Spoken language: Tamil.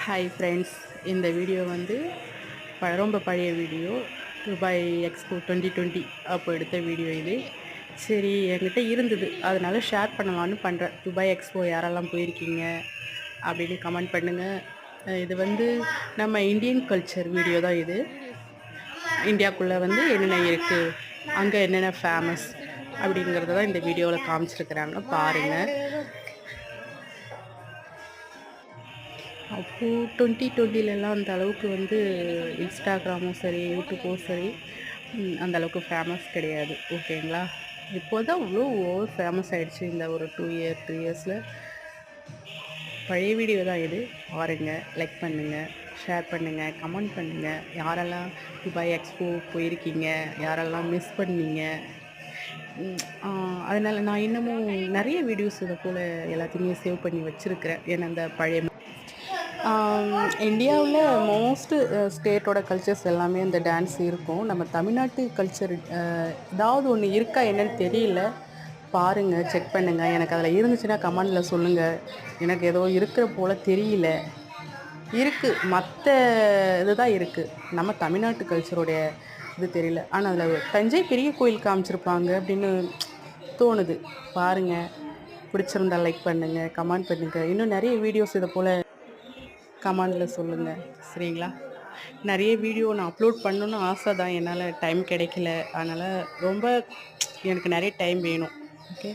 ஹாய் ஃப்ரெண்ட்ஸ், இந்த வீடியோ வந்து ரொம்ப பழைய வீடியோ. துபாய் எக்ஸ்போ 2020 அப்போ எடுத்த வீடியோ இது. சரி, என்கிட்ட இருந்தது, அதனால ஷேர் பண்ணலான்னு பண்ணுறேன். துபாய் எக்ஸ்போ யாரெல்லாம் போயிருக்கீங்க அப்படின்னு கமெண்ட் பண்ணுங்கள். இது வந்து நம்ம இந்தியன் கல்ச்சர் வீடியோ தான் இது. இந்தியாவுக்குள்ளே வந்து என்னென்ன இருக்குது, அங்கே என்னென்ன ஃபேமஸ் அப்படிங்கிறத தான் இந்த வீடியோவில் காமிச்சிருக்கிறாங்க, பாருங்கள். அப்போது 2020லலாம் அந்த அளவுக்கு வந்து இன்ஸ்டாகிராமும் சரி, யூடியூப்பும் சரி, அந்த அளவுக்கு ஃபேமஸ் கிடையாது. ஓகேங்களா? இப்போ தான் அவ்வளோ ஓவர் ஃபேமஸ் ஆகிடுச்சு இந்த ஒரு 3 இயர்ஸில். பழைய வீடியோ தான் இது, பாருங்கள், லைக் பண்ணுங்கள், ஷேர் பண்ணுங்கள், கமெண்ட் பண்ணுங்கள். யாரெல்லாம் துபாய் எக்ஸ்போ போயிருக்கீங்க, யாரெல்லாம் மிஸ் பண்ணீங்க. அதனால் நான் இன்னமும் நிறைய வீடியோஸ் இதை போல் எல்லாத்தையுமே சேவ் பண்ணி வச்சுருக்கிறேன். ஏன்னா அந்த பழைய இந்தியாவில் மோஸ்ட்டு ஸ்டேட்டோட கல்ச்சர்ஸ் எல்லாமே அந்த டான்ஸ் இருக்கும். நம்ம தமிழ்நாட்டு கல்ச்சர் ஏதாவது ஒன்று இருக்கா என்னன்னு தெரியல. பாருங்கள், செக் பண்ணுங்கள். எனக்கு அதில் இருந்துச்சுன்னா கமெண்டில் சொல்லுங்கள். எனக்கு ஏதோ இருக்கிற போல் தெரியல. இருக்குது, மற்ற இது தான் இருக்குது, நம்ம தமிழ்நாட்டு கல்ச்சருடைய இது தெரியல. ஆனால் அதில் தஞ்சை பெரிய கோயில் காமிச்சிருப்பாங்க அப்படின்னு தோணுது. பாருங்கள், பிடிச்சிருந்தா லைக் பண்ணுங்கள், கமெண்ட் பண்ணுங்கள். இன்னும் நிறைய வீடியோஸ் இதை போல் கமெண்டில் சொல்லுங்கள், சரிங்களா? நிறைய வீடியோ நான் அப்லோட் பண்ணணுன்னு ஆசை தான், என்னால் டைம் கிடைக்கல. அதனால் ரொம்ப எனக்கு நிறைய டைம் வேணும். ஓகே.